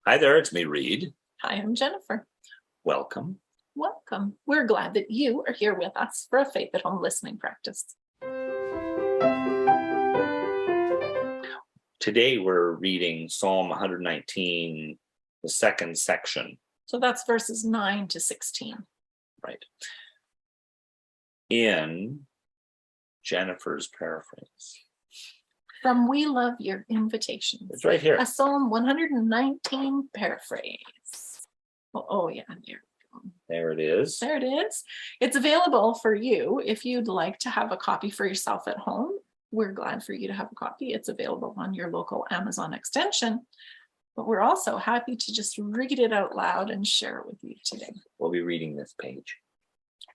Hi there, it's me, Reed. Hi, I'm Jennifer. Welcome. Welcome. We're glad that you are here with us for a Faith at Home listening practice. Today we're reading Psalm 119, the second section. So that's verses 9 to 16. Right. In Jennifer's paraphrase. From We Love Your Invitations. It's right here. A Psalm 119 paraphrase. Oh yeah, there. There it is. There it is. It's available for you if you'd like to have a copy for yourself at home. We're glad for you to have a copy. It's available on your local Amazon extension, but we're also happy to just read it out loud and share it with you today. We'll be reading this page.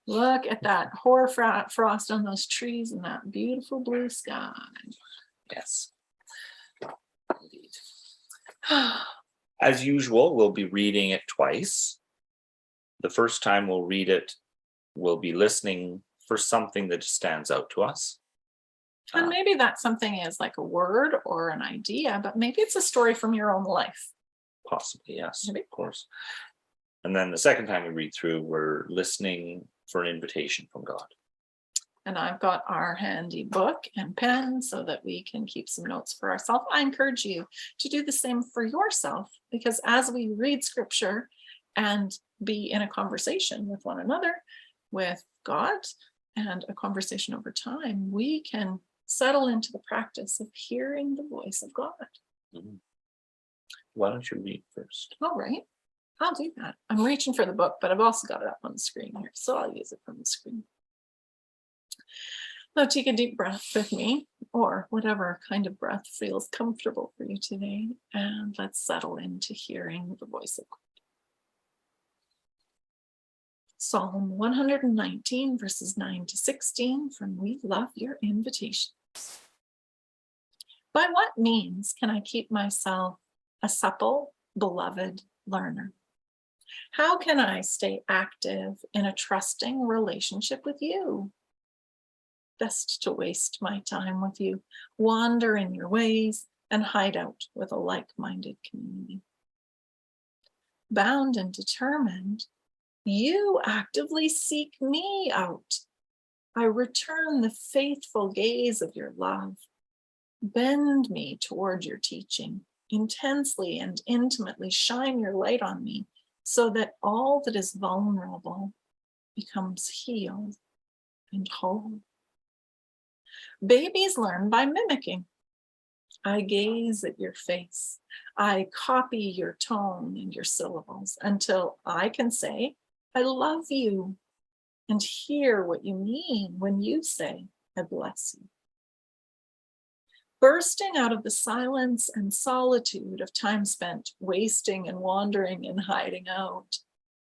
Look at that hoar frost on those trees and that beautiful blue sky. Yes. Indeed. As usual, we'll be reading it twice. The first time we'll read it, we'll be listening for something that stands out to us. And maybe that something is like a word or an idea, but maybe it's a story from your own life. Possibly, yes, Maybe. of course. And then the second time we read through, we're listening for an invitation from God. And I've got our handy book and pen so that we can keep some notes for ourselves. I encourage you to do the same for yourself, because as we read scripture and be in a conversation with one another, with God, and a conversation over time, we can settle into the practice of hearing the voice of God. Mm-hmm. Why don't you read first? All right, I'll do that. I'm reaching for the book, but I've also got it up on the screen here, so I'll use it from the screen. Now take a deep breath with me, or whatever kind of breath feels comfortable for you today, and let's settle into hearing the voice of God. Psalm 119, verses 9 to 16, from We Love Your Invitations. By what means can I keep myself a supple, beloved learner? How can I stay active in a trusting relationship with you? Best to waste my time with you, wander in your ways, and hide out with a like-minded community. Bound and determined, you actively seek me out. I return the faithful gaze of your love. Bend me toward your teaching. Intensely and intimately shine your light on me so that all that is vulnerable becomes healed and whole. Babies learn by mimicking. I gaze at your face. I copy your tone and your syllables until I can say, I love you, and hear what you mean when you say, I bless you. Bursting out of the silence and solitude of time spent wasting and wandering and hiding out,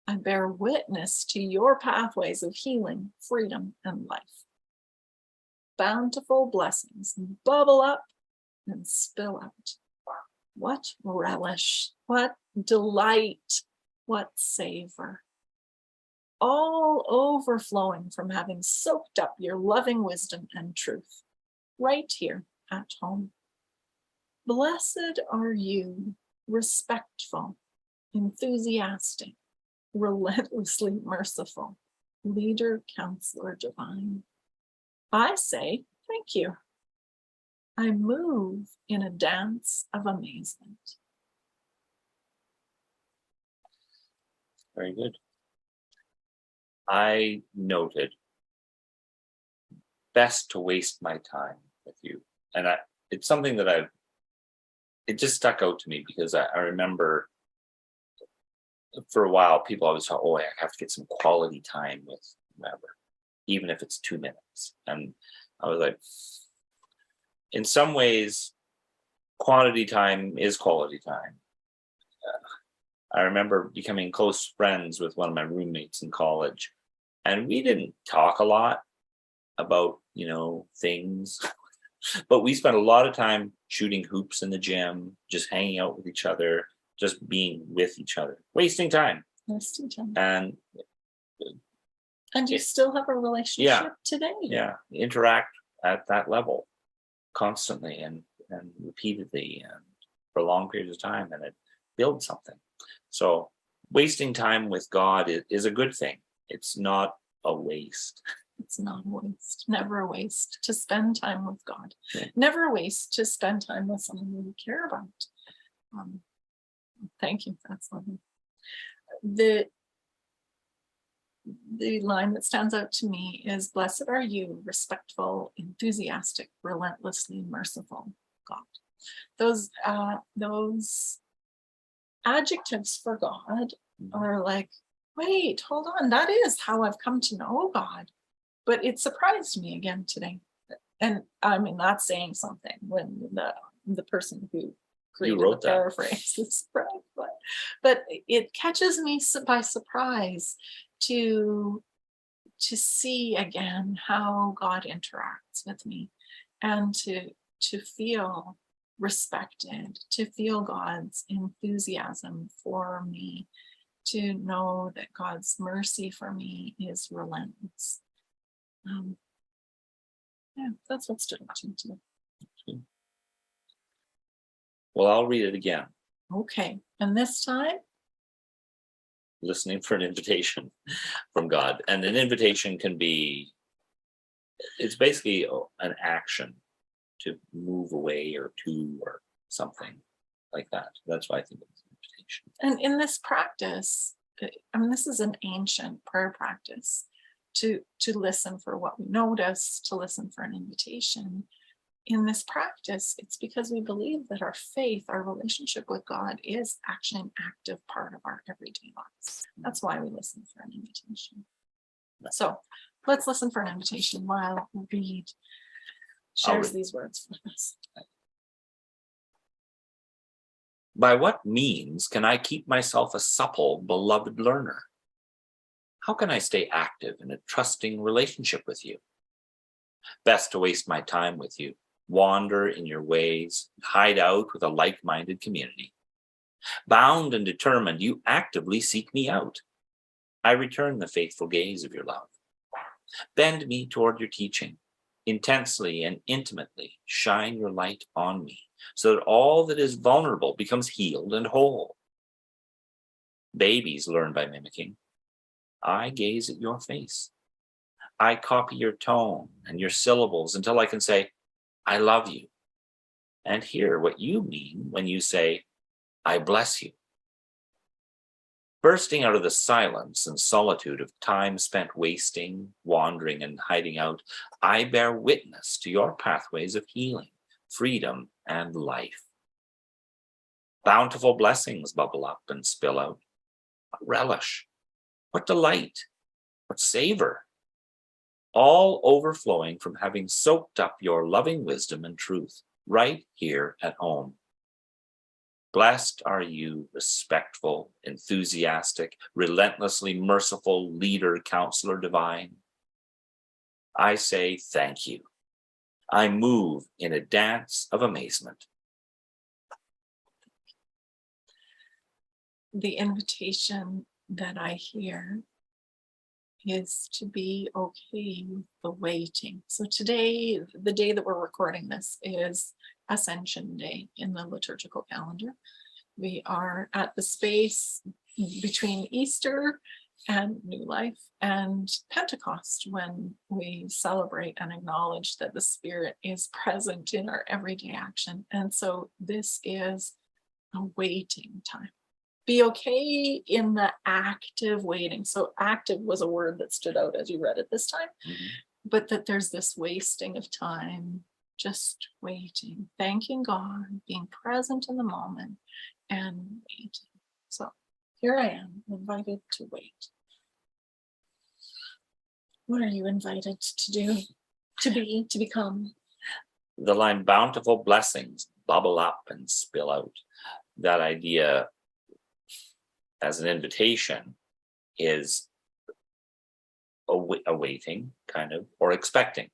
I bear witness to your pathways of healing, freedom, and life. Bountiful blessings bubble up and spill out. What relish, what delight, what savor. All overflowing from having soaked up your loving wisdom and truth, right here at home. Blessed are you, respectful, enthusiastic, relentlessly merciful, leader, counselor divine. I say thank you. I move in a dance of amazement. Very good. I noted best to waste my time with you. And it's something that it just stuck out to me because I remember for a while, people always thought, oh, I have to get some quality time with whoever, even if it's 2 minutes. And I was like, in some ways, quantity time is quality time. I remember becoming close friends with one of my roommates in college, and we didn't talk a lot about, things, but we spent a lot of time shooting hoops in the gym, just hanging out with each other, just being with each other, wasting time. Wasting time. And you still have a relationship today. Yeah, interact at that level constantly and repeatedly and for long periods of time. And build something. So wasting time with God is a good thing. It's not a waste. It's not a waste, never a waste to spend time with God. Yeah. Never a waste to spend time with someone we care about. Thank you. That's lovely. The line that stands out to me is, blessed are you, respectful, enthusiastic, relentlessly merciful God. Those adjectives for God are like, wait, hold on, that is how I've come to know God. But it surprised me again today. And I mean, that's saying something when the person who created wrote the that. paraphrase is surprised. But it catches me by surprise to see again how God interacts with me, and to feel respected, to feel God's enthusiasm for me, to know that God's mercy for me is relentless. Yeah, that's what stood out to me today. Well, I'll read it again. Okay, and this time, Listening for an invitation from God. And an invitation can be, it's basically an action to move away or something like that. That's why I think it's an invitation. and in this practice, I mean, this is an ancient prayer practice, to listen for what we notice, to listen for an invitation. In this practice, it's because we believe that our faith, our relationship with God, is actually an active part of our everyday lives. That's why we listen for an invitation. So let's listen for an invitation while Reed shares these words with us. By what means can I keep myself a supple, beloved learner? How can I stay active in a trusting relationship with you? Best to waste my time with you, wander in your ways, hide out with a like-minded community. Bound and determined, you actively seek me out. I return the faithful gaze of your love. Bend me toward your teaching. Intensely and intimately shine your light on me, so that all that is vulnerable becomes healed and whole. Babies learn by mimicking. I gaze at your face. I copy your tone and your syllables until I can say, I love you, and hear what you mean when you say, I bless you. Bursting out of the silence and solitude of time spent wasting, wandering, and hiding out, I bear witness to your pathways of healing, freedom, and life. Bountiful blessings bubble up and spill out. What relish, what delight, what savor, all overflowing from having soaked up your loving wisdom and truth right here at home. Blessed are you, respectful, enthusiastic, relentlessly merciful leader, counselor divine. I say thank you. I move in a dance of amazement. The invitation that I hear is to be okay with the waiting. So today, the day that we're recording this, is Ascension Day in the liturgical calendar. We are at the space between Easter and New Life and Pentecost, when we celebrate and acknowledge that the Spirit is present in our everyday action. And so this is a waiting time. Be okay in the active waiting. So active was a word that stood out as you read it this time, but that there's this wasting of time, just waiting, thanking God, being present in the moment, and waiting. So here I am, invited to wait. What are you invited to do, to be, to become? The line, bountiful blessings bubble up and spill out. That idea as an invitation is awaiting, kind of, or expecting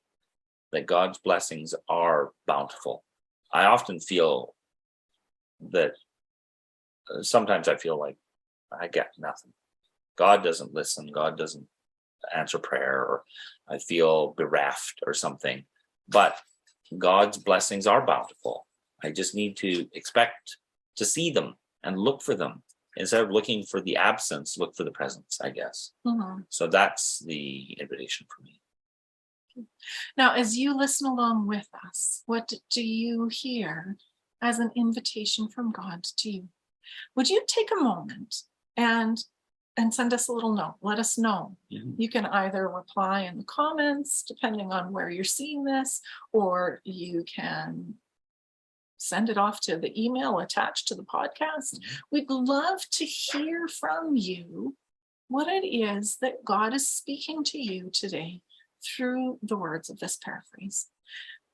that God's blessings are bountiful. I often feel that sometimes I feel like I get nothing. God doesn't listen. God doesn't answer prayer, or I feel bereft or something. But God's blessings are bountiful. I just need to expect to see them and look for them. Instead of looking for the absence, look for the presence, I guess. Mhm. So that's the invitation for me. Now, as you listen along with us, what do you hear as an invitation from God to you? Would you take a moment and send us a little note? Let us know. Mhm. You can either reply in the comments, depending on where you're seeing this, or you can send it off to the email attached to the podcast. We'd love to hear from you what it is that God is speaking to you today through the words of this paraphrase.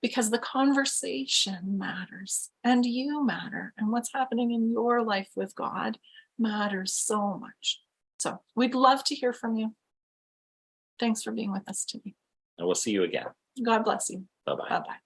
Because the conversation matters and you matter, and what's happening in your life with God matters so much. So we'd love to hear from you. Thanks for being with us today. And we'll see you again. God bless you. Bye-bye. Bye-bye.